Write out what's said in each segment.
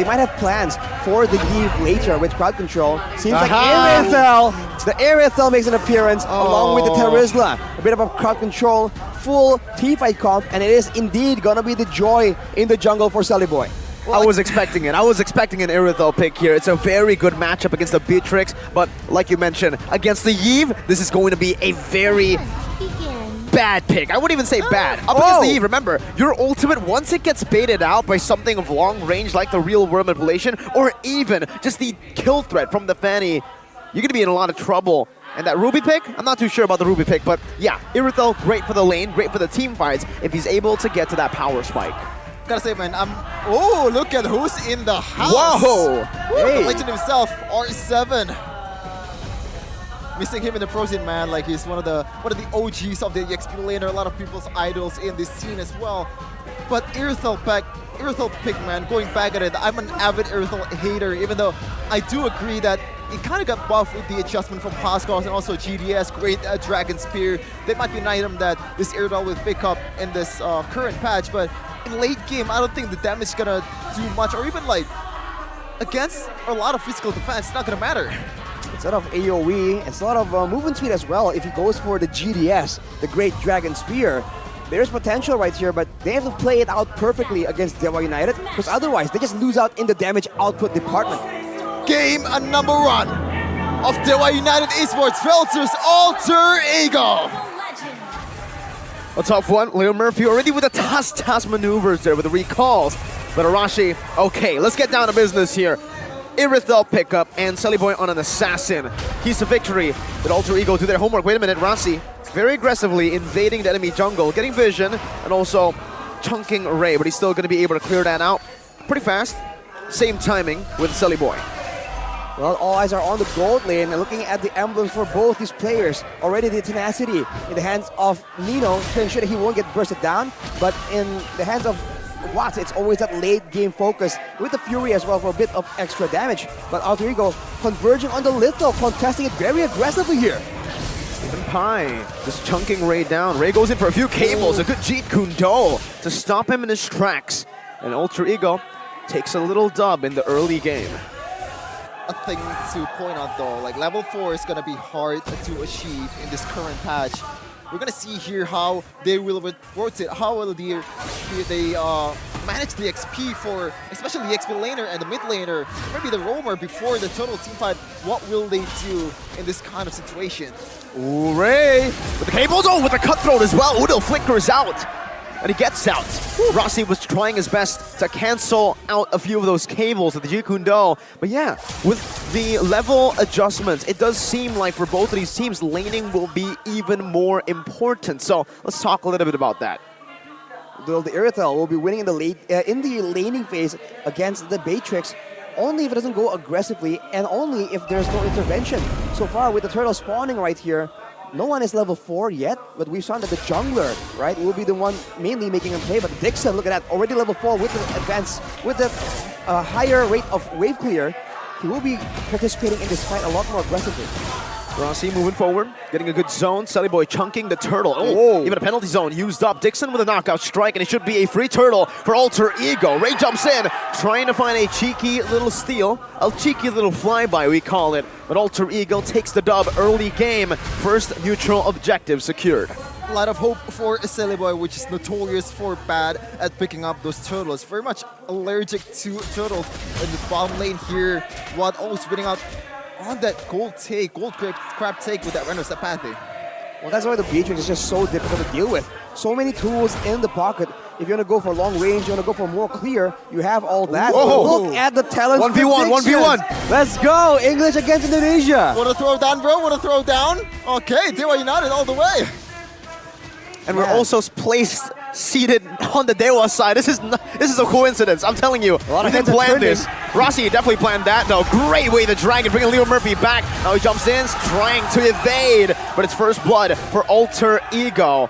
They might have plans for the Eve later with crowd control. Seems like Irithel, the Irithel makes an appearance along with the Terizla. A bit of a crowd control, full teamfight comp, and it is indeed gonna be the joy in the jungle for Sully Boy. Well, I was expecting it. I was expecting an Irithel pick here. It's a very good matchup against the Beatrix, but like you mentioned, against the Eve, this is going to be a very bad pick. I wouldn't even say bad. Up against the Eve, remember, your ultimate, once it gets baited out by something of long range like the real world manipulation, or even just the kill threat from the Fanny, you're going to be in a lot of trouble. And that Ruby pick, I'm not too sure about the Ruby pick, but yeah, Irithel, great for the lane, great for the team fights, if he's able to get to that power spike. Gotta say, man, oh, look at who's in the house. Whoa! Hey. The legend himself, R7. Missing him in the pro scene, man. Like, he's one of the OGs of the EXP laner. A lot of people's idols in this scene as well. But Irithel pick, man, going back at it. I'm an avid Irithel hater, even though I do agree that it kind of got buffed with the adjustment from Hoskars and also GDS, great Dragon Spear. That might be an item that this Irithel will pick up in this current patch, but in late game, I don't think the damage is gonna do much, or even like against a lot of physical defense, it's not gonna matter. It's a lot of AoE, it's a lot of movement speed as well. If he goes for the GDS, the Great Dragon Spear, there's potential right here, but they have to play it out perfectly against Dewa United, because otherwise they just lose out in the damage output department. Game number 1 of Dewa United Esports Veltzer's Alter Ego. A tough one. Leo Murphy already with the toss maneuvers there with the recalls. But Arashi, okay, let's get down to business here. Irithel pickup and Sully Boy on an assassin. Keys to victory. But Alter Ego do their homework. Wait a minute, Rasi very aggressively invading the enemy jungle, getting vision and also chunking Ray, but he's still going to be able to clear that out pretty fast. Same timing with Sully Boy. Well, all eyes are on the gold lane and looking at the emblems for both these players. Already the tenacity in the hands of Nino to ensure that he won't get bursted down, but in the hands of Watts, it's always that late game focus with the Fury as well for a bit of extra damage. But Alter Ego converging on the Litho, contesting it very aggressively here. Even Pai just chunking Ray down. Ray goes in for a few cables, a good Jeet Kune Do to stop him in his tracks. And Alter Ego takes a little dub in the early game. A thing to point out though, like level 4 is gonna be hard to achieve in this current patch. We're gonna see here how they will rotate, how will they manage the XP for especially the XP laner and the mid laner, maybe the roamer before the total team fight. What will they do in this kind of situation? Ooh, Ray with the cables, with the cutthroat as well. Udil flickers out. And he gets out. Rossi was trying his best to cancel out a few of those cables with the Jeet Kune Do. But yeah, with the level adjustments, it does seem like for both of these teams, laning will be even more important. So let's talk a little bit about that. The Irithel will be winning in the laning phase against the Beatrix only if it doesn't go aggressively and only if there's no intervention. So far with the turtle spawning right here, no one is level 4 yet, but we've shown that the jungler, right, will be the one mainly making a play. But Dixon, look at that, already level 4 with the advance, with the higher rate of wave clear. He will be participating in this fight a lot more aggressively. Rossi moving forward, getting a good zone. Sully Boy chunking the turtle. Oh, even a penalty zone used up. Dixon with a knockout strike, and it should be a free turtle for Alter Ego. Ray jumps in, trying to find a cheeky little steal, a cheeky little flyby, we call it. But Alter Ego takes the dub early game. First neutral objective secured. A lot of hope for Sully Boy, which is notorious for bad at picking up those turtles. Very much allergic to turtles in the bottom lane here. Watt always winning out on that gold crab take with that Reno Sapathy. Well, that's why the Beatrix is just so difficult to deal with. So many tools in the pocket. If you want to go for long range, you want to go for more clear, you have all that. Whoa. Look at the talent. 1v1, 1v1. Let's go, English against Indonesia. Want to throw down, bro? Want to throw down? Okay, Dewa United all the way. And we're also placed seated on the Dewa side. This is a coincidence. I'm telling you. We didn't plan this. Rossi definitely planned that though. Great way the dragon bringing Leo Murphy back. Now he jumps in, trying to evade, but it's first blood for Alter Ego.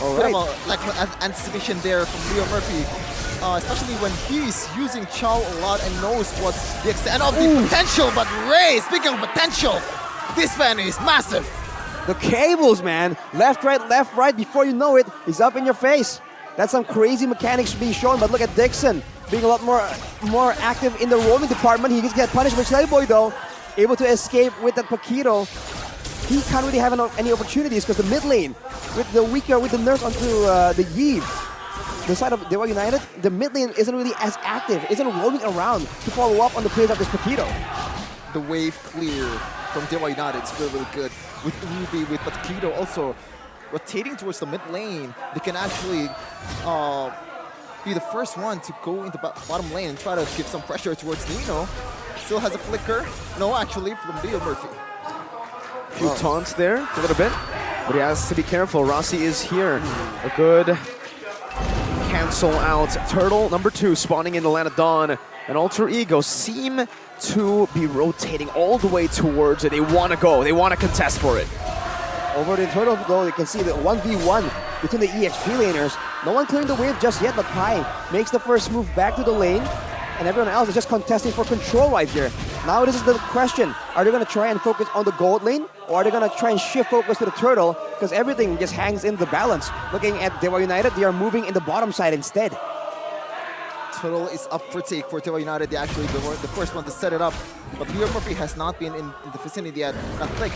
All right. Like anticipation there from Leo Murphy, especially when he's using Chow a lot and knows what's the extent of the potential. But Ray, speaking of potential, this fan is massive. The cables, man. Left, right. Before you know it, he's up in your face. That's some crazy mechanics being shown, but look at Dixon. being a lot more active in the roaming department. He just get punished by Slayboy though, able to escape with that Paquito. He can't really have any opportunities because the mid lane, with the nerfs onto the Yves, the side of Dewa United, the mid lane isn't really as active, isn't roaming around to follow up on the plays of this Paquito. The wave clear from Dewa United is really, really good. With Ruby, with Paquito also rotating towards the mid lane, they can actually be the first one to go into bottom lane and try to give some pressure towards Nino. Still has a flicker. No, actually, from Leo Murphy. Few taunts there, a little bit, but he has to be careful. Rossi is here. A good cancel out. Turtle number 2 spawning in the land of Dawn. And Alter Ego seem to be rotating all the way towards it. They want to go. They want to contest for it. Over the Turtle though, you can see the 1v1 between the EXP laners. No one clearing the wave just yet, but Pai makes the first move back to the lane. And everyone else is just contesting for control right here. Now this is the question. Are they going to try and focus on the gold lane? Or are they going to try and shift focus to the Turtle? Because everything just hangs in the balance. Looking at Dewa United, they are moving in the bottom side instead. Turtle is up for take for Dewa United. They actually were the first one to set it up. But Leo Murphy has not been in the vicinity yet. I think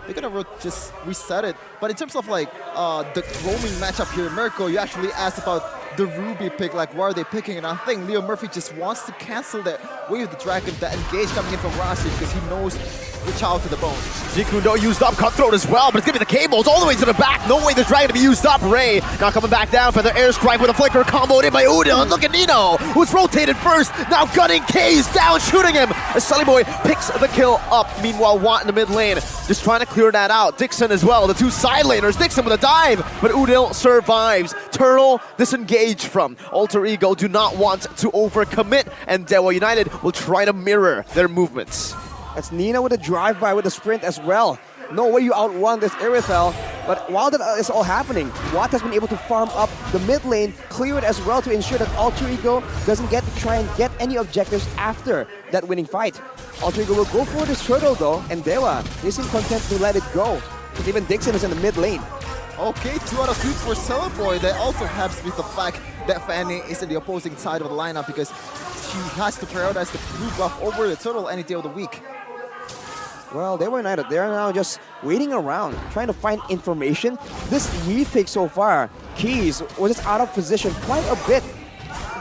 they're going to just reset it. But in terms of like the roaming matchup here, Mirko, you actually asked about the Ruby pick, like why are they picking? And I think Leo Murphy just wants to cancel that Wave of the Dragon, that engage coming in from Rossi, because he knows the child to the bone. Jikundo used up Cutthroat as well, but it's gonna be the cables all the way to the back. No way the Dragon to be used up. Ray now coming back down for the air strike with a flicker comboed in by Udil. And look at Nino, who's rotated first, now gunning K's down, shooting him as Sully Boy picks the kill up. Meanwhile, Watt in the mid lane, just trying to clear that out. Dixon as well, the 2 side laners. Dixon with a dive, but Udil survives. Turtle disengaged from. Alter Ego do not want to overcommit, and Dewa United will try to mirror their movements. That's Nina with a drive-by with a sprint as well. No way you outrun this Irithel. But while that is all happening, Watt has been able to farm up the mid lane, clear it as well to ensure that Alter Ego doesn't get to try and get any objectives after that winning fight. Alter Ego will go for this Turtle though, and Dewa isn't content to let it go, because even Dixon is in the mid lane. Okay, 2 out of 2 for Celeboy. That also helps with the fact that Fanny is in the opposing side of the lineup, because she has to prioritize the blue buff over the Turtle any day of the week. Well, Dewa United, they are now just waiting around, trying to find information. This Yi pick so far, Keys was just out of position quite a bit.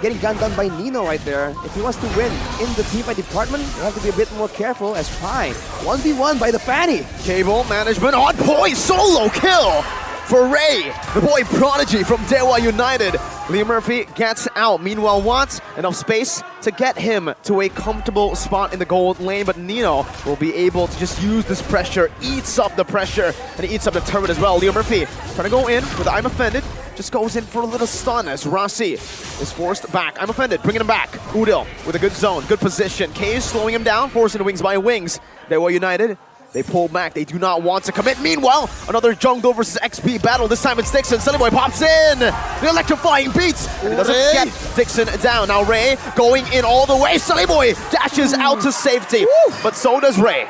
Getting gunned down by Nino right there. If he wants to win in the teamfight department, you have to be a bit more careful as Pai 1v1 by the Fanny. Cable management on point, solo kill for Ray, the boy prodigy from Dewa United. Leo Murphy gets out. Meanwhile, wants enough space to get him to a comfortable spot in the gold lane, but Nino will be able to just use this pressure, eats up the pressure, and he eats up the turret as well. Leo Murphy trying to go in with the I'm Offended, just goes in for a little stun as Rossi is forced back. I'm Offended, bringing him back. Udil with a good zone, good position. K is slowing him down, forcing the wings by wings. Dewa United, they pull back, they do not want to commit. Meanwhile, another jungle versus XP battle. This time it's Dixon. Sunny Boy pops in. The electrifying beats. And it doesn't get Dixon down. Now Ray going in all the way. Sunny Boy dashes out to safety. But so does Ray.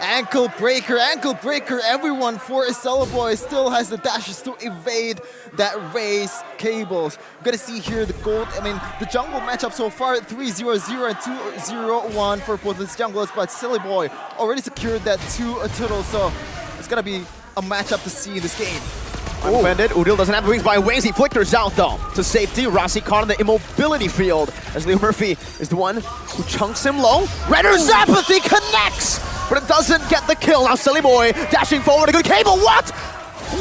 Ankle breaker, everyone for Celeboy still has the dashes to evade that Ray's cables. We're gonna see here the the jungle matchup so far, 3-0-0 and 2-0-1 for both these junglers, but Celeboy already secured that 2 turtles, so it's gonna be a matchup to see in this game. Offended. Udil doesn't have the wings by wings. He flickers out though to safety. Rossi caught in the immobility field as Leo Murphy is the one who chunks him low. Renner's apathy connects, but it doesn't get the kill. Now Silly Boy dashing forward. A good cable. What?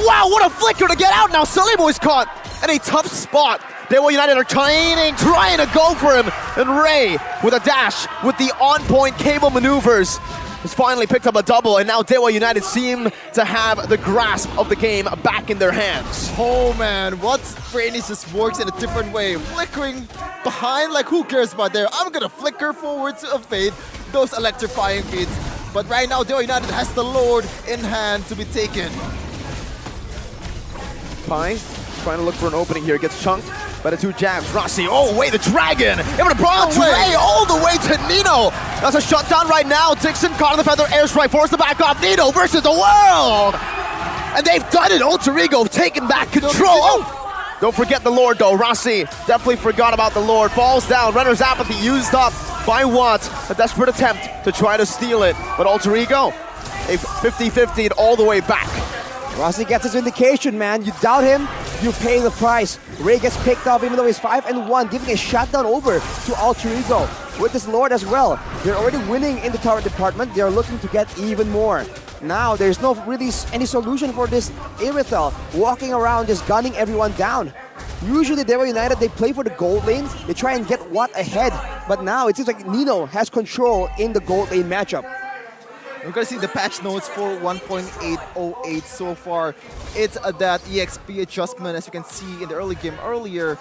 Wow, what a flicker to get out. Now Silly Boy's caught in a tough spot. Dewa United are trying to go for him. And Ray with a dash with the on-point cable maneuvers has finally picked up a double, and now Dewa United seem to have the grasp of the game back in their hands. Oh man, what's Brainies just works in a different way. Flickering behind, like who cares about there? I'm gonna flicker forward to evade those electrifying beats. But right now, Dewa United has the Lord in hand to be taken. Pai trying to look for an opening here, gets chunked by the 2 jabs. Rossi, oh wait, the Dragon! Able to bronze Ray all the way to Nino! That's a shutdown right now. Dixon caught in the feather airstrike, forced to back off. Nino versus the world! And they've done it! Alter Ego taking back control! Oh! Don't forget the Lord though. Rossi definitely forgot about the Lord. Falls down. Runner's apathy used up by Watt. A desperate attempt to try to steal it. But Alter Ego, a 50-50 all the way back. Rossi gets his vindication, man. You doubt him, you pay the price. Ray gets picked off even though he's 5-1, giving a shutdown over to Alter Ego. With this Lord as well, they're already winning in the tower department. They're looking to get even more. Now, there's no really any solution for this Irithel walking around just gunning everyone down. Usually Dewa United, they play for the gold lane. They try and get Watt ahead. But now it seems like Nino has control in the gold lane matchup. We're going to see the patch notes for 1.808 so far. It's that EXP adjustment, as you can see in the early game earlier.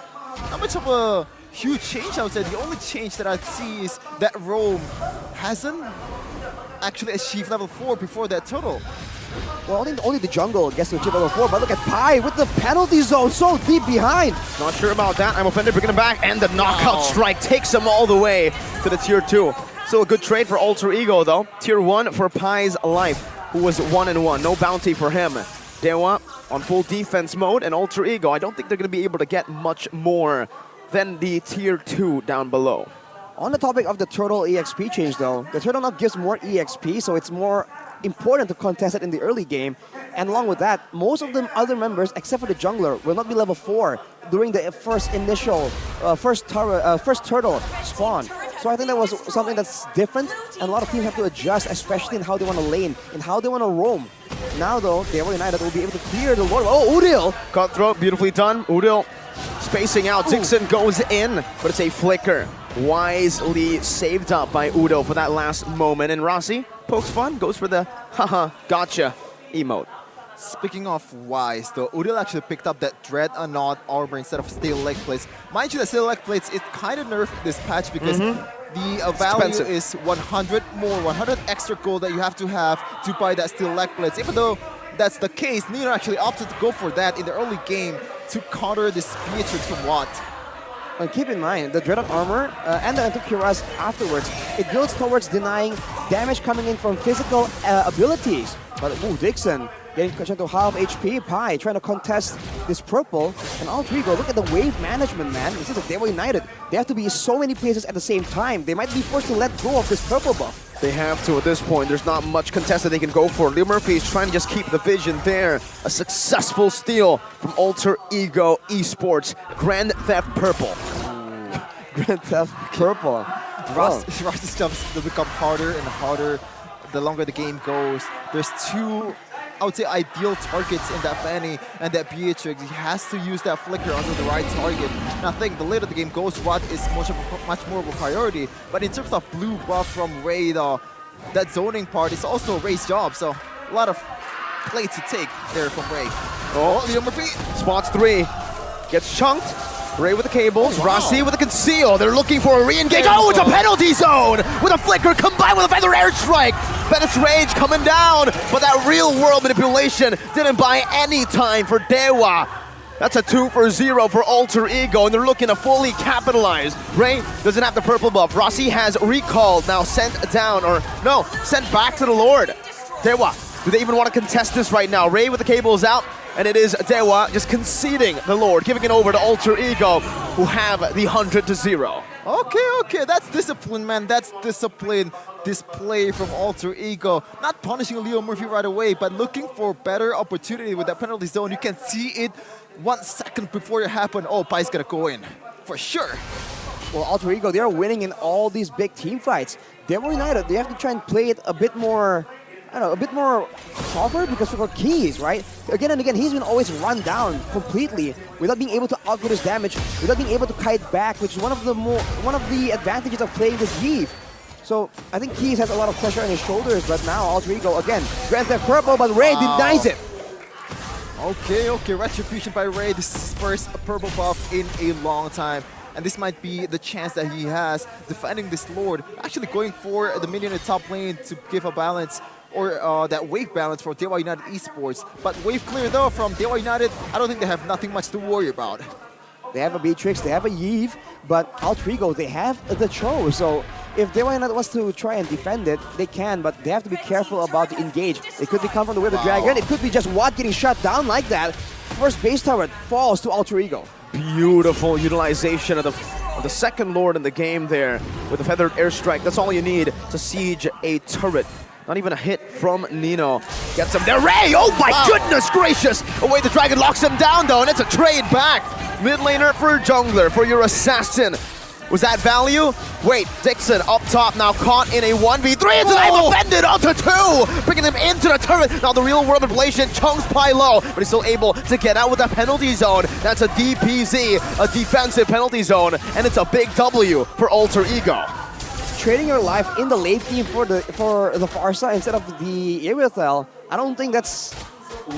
Not much of a huge change, I would say. The only change that I see is that Rome hasn't actually achieved level 4 before that turtle. Well, I think only the jungle gets to achieve level 4, but look at Pi with the penalty zone so deep behind. Not sure about that. I'm offended, bringing him back, and the knockout strike takes him all the way to the tier 2. Still a good trade for Alter Ego though. Tier 1 for Pi's life, who was 1-1. No bounty for him. Dewa on full defense mode, and Alter Ego, I don't think they're going to be able to get much more than the tier 2 down below. On the topic of the turtle EXP change though, the turtle now gives more EXP, so it's more important to contest it in the early game. And along with that, most of the other members, except for the jungler, will not be level 4 during the first initial, first turtle spawn. So I think that was something that's different, and a lot of teams have to adjust, especially in how they want to lane and how they want to roam. Now though, Dewa United will be able to clear the Lord. Oh, Udil! Cutthroat, beautifully done. Udil spacing out. Dixon goes in, but it's a flicker. Wisely saved up by Udo for that last moment. And Rossi pokes fun, goes for the haha gotcha emote. Speaking of wise, though, Udil actually picked up that Dreadnought armor instead of steel leg plates. Mind you, the steel leg plates, it kind of nerfed this patch because the value expensive. is 100 more, 100 extra gold that you have to buy that steel leg plates. Even though that's the case, Nino actually opted to go for that in the early game to counter this Beatrix from Watt. And keep in mind, the Dreadnought armor and the Anticuras afterwards, it builds towards denying damage coming in from physical abilities. But ooh, Dixon getting cut to half HP. Pi trying to contest this purple. And Alter Ego, look at the wave management, man. This is like Dewa United. They have to be in so many places at the same time. They might be forced to let go of this purple buff. They have to at this point. There's not much contest that they can go for. Leo Murphy is trying to just keep the vision there. A successful steal from Alter Ego Esports. Grand Theft Purple. Grand Theft Purple. Ross's jumps will become harder and harder the longer the game goes. There's two, I would say, ideal targets in that Fanny and that Beatrix. He has to use that flicker under the right target. And I think the later the game goes, Watt is much more of a priority. But in terms of blue buff from Ray, that zoning part is also Ray's job. So a lot of play to take there from Ray. Oh, Leo Murphy Spots 3. Gets chunked. Ray with the cables, Oh, wow. Rossi with the conceal. They're looking for a re-engage. Oh, it's a penalty zone with a flicker combined with a feather airstrike. Bennett's rage coming down, but that real-world manipulation didn't buy any time for Dewa. That's a 2 for 0 for Alter Ego, and they're looking to fully capitalize. Ray doesn't have the purple buff. Rossi has recalled, now sent down, or no, sent back to the Lord. Dewa, do they even want to contest this right now? Ray with the cables out. And it is Dewa just conceding the Lord, giving it over to Alter Ego, who have the 100 to 0. Okay, that's discipline, man. That's discipline display from Alter Ego. Not punishing Leo Murphy right away, but looking for better opportunity with that penalty zone. You can see it 1 second before it happened. Oh, Pai's gonna go in, for sure. Well, Alter Ego, they're winning in all these big team fights. Dewa United, they have to try and play it a bit more, I don't know, a bit more proper because for Keys, right? Again and again, he's been always run down completely without being able to output his damage, without being able to kite back, which is one of the advantages of playing this Eve. So I think Keys has a lot of pressure on his shoulders, but now Alter Ego again, Grand Theft Purple, but Ray denies it. Okay, Retribution by Ray. This is his first purple buff in a long time. And this might be the chance that he has defending this Lord. Actually going for the minion in the top lane to give a balance, or that wave balance for Dewa United Esports. But wave clear though from Dewa United, I don't think they have nothing much to worry about. They have a Beatrix, they have a Yve, but Alter Ego, they have the Cho. So if Dewa United wants to try and defend it, they can, but they have to be careful about the engage. It could be come from the Wave of Dragon, it could be just Watt getting shut down like that. first base turret falls to Alter Ego. Beautiful utilization of the second Lord in the game there with the feathered airstrike. That's all you need to siege a turret. Not even a hit from Nino. Gets him there. Ray! Oh my goodness gracious! Away the dragon locks him down though, and it's a trade back. Mid laner for jungler, for your assassin. Was that value? Wait, Dixon up top now caught in a 1v3. It's an aim offended onto 2! Bringing him into the turret. Now the real world manipulation chunks Pi low, but he's still able to get out with a penalty zone. That's a DPZ, a defensive penalty zone, and it's a big W for Alter Ego. Trading your life in the late game for the Pharsa instead of the Irithel, I don't think that's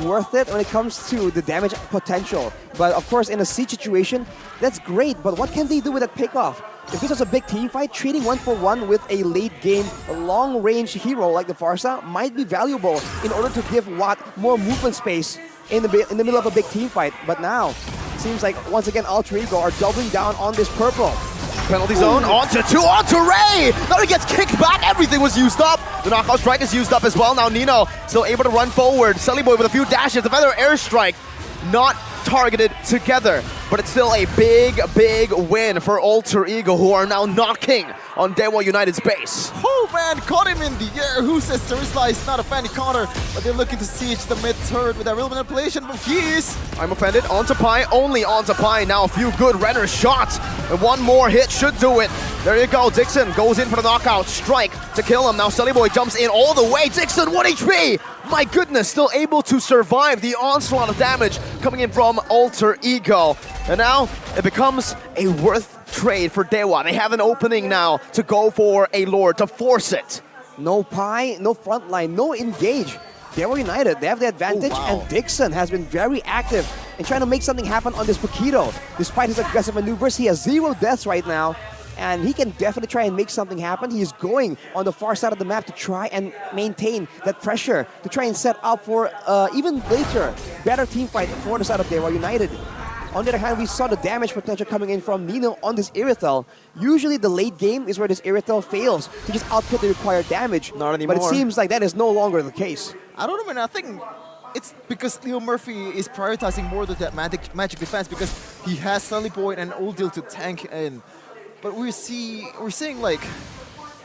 worth it when it comes to the damage potential. But of course, in a siege situation, that's great. But what can they do with that pickoff? If this was a big team fight, trading 1-for-1 with a late game, long-range hero like the Pharsa might be valuable in order to give Watt more movement space in the middle of a big team fight. But now, it seems like once again Alter Ego are doubling down on this purple. Penalty zone, onto 2, onto Ray! Now he gets kicked back, everything was used up. The knockout strike is used up as well. Now Nino still able to run forward. Sully Boy with a few dashes, the feather airstrike not targeted together. But it's still a big, big win for Alter Ego, who are now knocking on Dewa United's base. Oh man, caught him in the air. Who says Terisla is not a fanny counter, but they're looking to siege the mid turret with a real manipulation of keys. I'm offended, onto Pi, only onto Pi. Now a few good Renner shots, and one more hit should do it. There you go, Dixon goes in for the knockout strike to kill him. Now Sully Boy jumps in all the way. Dixon, 1 HP! My goodness, still able to survive the onslaught of damage coming in from Alter Ego. And now it becomes a worth trade for Dewa. They have an opening now to go for a Lord, to force it. No Pi, no frontline, no engage. Dewa United, they have the advantage, and Dixon has been very active in trying to make something happen on this Paquito. Despite his aggressive maneuvers, he has 0 deaths right now, and he can definitely try and make something happen. He is going on the far side of the map to try and maintain that pressure, to try and set up for even later, better team fight for the side of Dewa United. On the other hand, we saw the damage potential coming in from Nino on this Irithel. Usually the late game is where this Irithel fails to just output the required damage. Not anymore. But it seems like that is no longer the case. I don't know, man. I think it's because Leo Murphy is prioritizing more of that magic defense because he has Sully Boy and Old Deal to tank in. But we're seeing like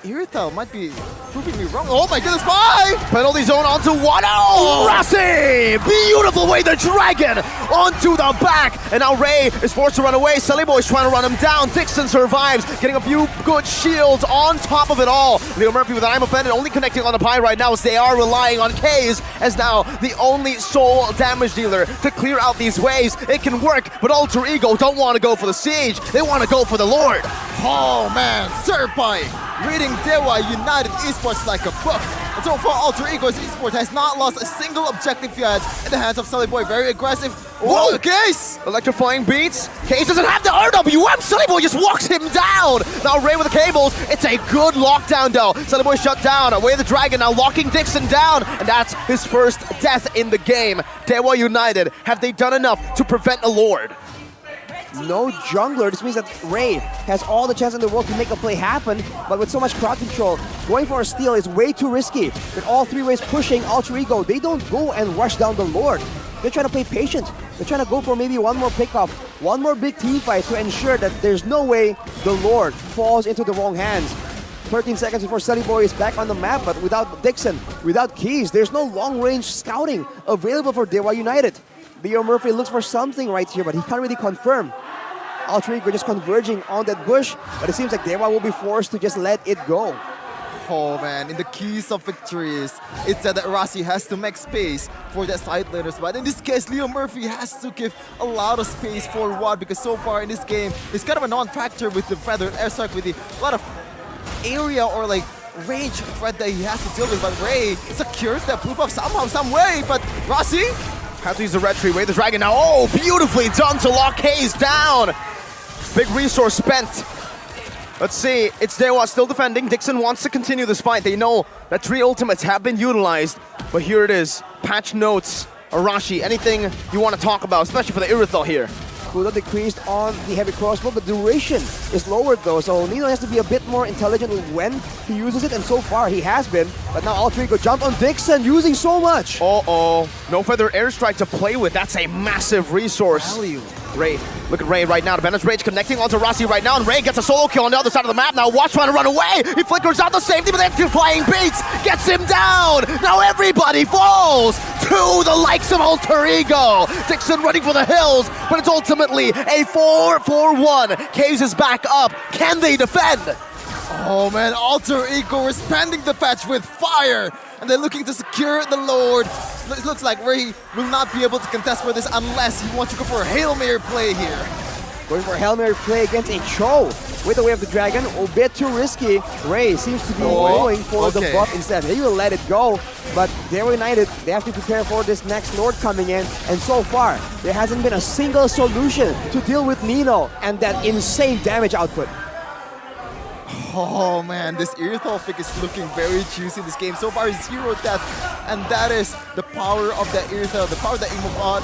Irithel might be proving me wrong. Oh my goodness, bye! Penalty zone onto 1-0! Rossi! Beautiful way, the dragon onto the back! And now Ray is forced to run away. Sully Boy's trying to run him down. Dixon survives, getting a few good shields on top of it all. Leo Murphy with an I'm offended, only connecting on the Pi right now as they are relying on K's as now the only sole damage dealer to clear out these waves. It can work, but Alter Ego don't want to go for the siege. They want to go for the Lord. Oh man, Serpai reading Dewa United Esports like a book. And so far, Alter Ego's Esports has not lost a single objective yet in the hands of Sully Boy. Very aggressive. Whoa, Case! Electrifying beats. Case doesn't have the RWM. Sully Boy just walks him down. Now Ray with the cables. It's a good lockdown though. Sully Boy shut down. Away the dragon now locking Dixon down. And that's his first death in the game. Dewa United, have they done enough to prevent a Lord? No jungler. This means that Ray has all the chance in the world to make a play happen, but with so much crowd control, going for a steal is way too risky. With all 3 ways pushing Alter Ego, they don't go and rush down the Lord. They're trying to play patient. They're trying to go for maybe one more pickoff, one more big team fight to ensure that there's no way the Lord falls into the wrong hands. 13 seconds before Sully Boy is back on the map, but without Dixon, without Keys, there's no long-range scouting available for Dewa United. Leo Murphy looks for something right here, but he can't really confirm. Alter Ego just converging on that bush, but it seems like Dewa will be forced to just let it go. Oh man, in the keys of victories, it's that Rossi has to make space for the side laners, but in this case, Leo Murphy has to give a lot of space for Watt because so far in this game, it's kind of a non-factor with the feathered airstrike with a lot of area or like range threat that he has to deal with, but Ray secures that blue buff somehow, some way, but Rossi have to use the red tree, Way the dragon now. Oh, beautifully done to lock Hayes down. Big resource spent. Let's see, it's Dewa still defending. Dixon wants to continue this fight. They know that 3 ultimates have been utilized, but here it is. Patch notes, Arashi, anything you want to talk about, especially for the Irithel here? Cooldown decreased on the heavy crossbow, but duration is lowered though, so Nino has to be a bit more intelligent with when he uses it, and so far he has been. But now Alter Ego jump on Dixon, using so much. Uh-oh. No further airstrike to play with. That's a massive resource. Value. Ray, look at Ray right now. Defender's Rage connecting onto Rossi right now, and Ray gets a solo kill on the other side of the map. Now Watch trying to run away. He flickers out the safety, but then two flying beats gets him down. Now everybody falls to the likes of Alter Ego. Dixon running for the hills, but it's ultimately a 4-4-1. Caves is back up. Can they defend? Oh man, Alter Ego responding the patch with fire, and they're looking to secure the Lord. It looks like Ray will not be able to contest for this unless he wants to go for a Hail Mary play here. Going for a Hail Mary play against a Cho with the Way of the Dragon, a bit too risky. Ray seems to be going for the buff instead. He will let it go, but Dewa United, they have to prepare for this next Lord coming in, and so far, there hasn't been a single solution to deal with Nino and that insane damage output. Oh man, this Earthal pick is looking very juicy in this game. So far, 0 death, and that is the power of that Earthal, the power of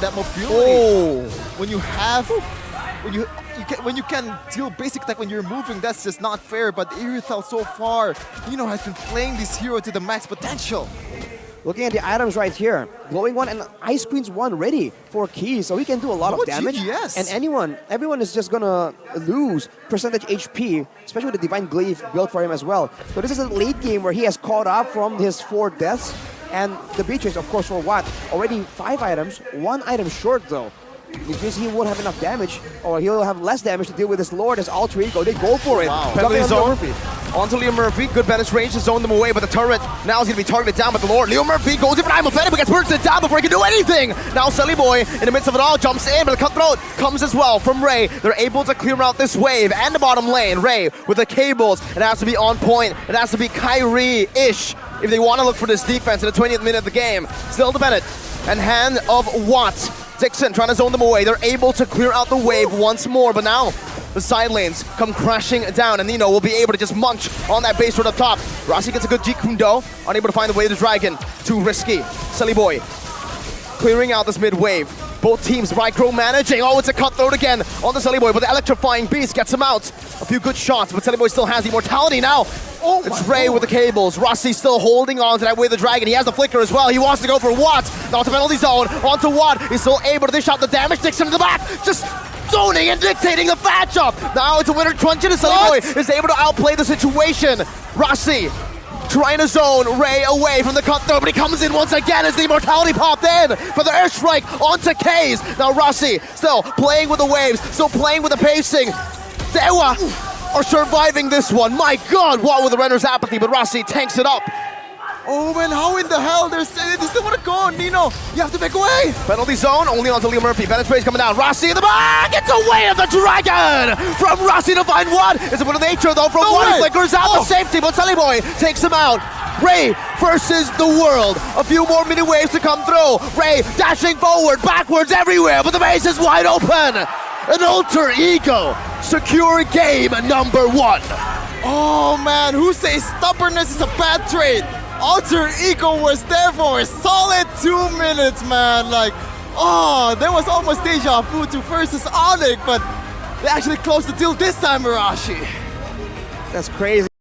that mobility. Oh. When you have, when you can deal basic attack when you're moving, that's just not fair. But Earthal so far, Nino has been playing this hero to the max potential. Looking at the items right here, Glowing One and Ice Queen's One ready for keys, so he can do a lot of damage. GGS. And everyone is just gonna lose percentage HP, especially with the Divine Glaive built for him as well. So this is a late game where he has caught up from his 4 deaths, and the Beatrix, of course, for what? Already 5 items, 1 item short though. It means he won't have enough damage, or he'll have less damage to deal with his Lord as Alter Ego. They go for it. Wow. Penalty zone. Murphy. Onto Leo Murphy, good Bandage range to zone them away, but the turret now is going to be targeted down by the Lord. Leo Murphy goes in for I'm offended, but gets bursted down before he can do anything. Now Sully Boy, in the midst of it all, jumps in, but the cutthroat comes as well from Ray. They're able to clear out this wave and the bottom lane. Ray with the cables, it has to be on point. It has to be Kyrie-ish if they want to look for this defense in the 20th minute of the game. Still the Bennett and Hand of Watt. Dixon trying to zone them away. They're able to clear out the wave once more, but now the side lanes come crashing down, and Nino will be able to just munch on that base road up top. Rossi gets a good Jeet Kune Do, unable to find the way to the Dragon. Too risky. Sully Boy clearing out this mid wave. Both teams micro managing. Oh, it's a cutthroat again on the Sully Boy, but the electrifying beast gets him out. A few good shots, but Sully Boy still has immortality now. Oh, it's Ray with the cables. Rossi still holding on to that Way of the Dragon. He has the flicker as well. He wants to go for Watt. Now to penalty zone. Onto Watt. He's still able to dish out the damage. Dixon to the back. Just zoning and dictating the matchup. Now it's a winner crunch, and Sully Boy is able to outplay the situation. Rossi trying to zone Ray away from the cutthroat, but he comes in once again as the immortality popped in for the airstrike onto Kays. Now Rossi still playing with the waves, still playing with the pacing. Dewa are surviving this one. My God, what with the Renner's apathy, but Rossi tanks it up. Oh man, how in the hell? They still want to go, Nino. You have to make away. Penalty zone, only onto Leo Murphy. Bennett Sprays coming down. Rossi in the back. It's a Way of the Dragon from Rossi to find one. It's a bit of nature though from one. Flickers out the safety, but Sully Boy takes him out. Ray versus the world. A few more mini waves to come through. Ray dashing forward, backwards, everywhere, but the base is wide open. An Alter Ego secure game number 1. Oh man, who says stubbornness is a bad trait? Alter Ego was there for a solid 2 minutes, man. Like, oh, there was almost deja vu to versus Onyx, but they actually closed the deal this time, Mirashi. That's crazy.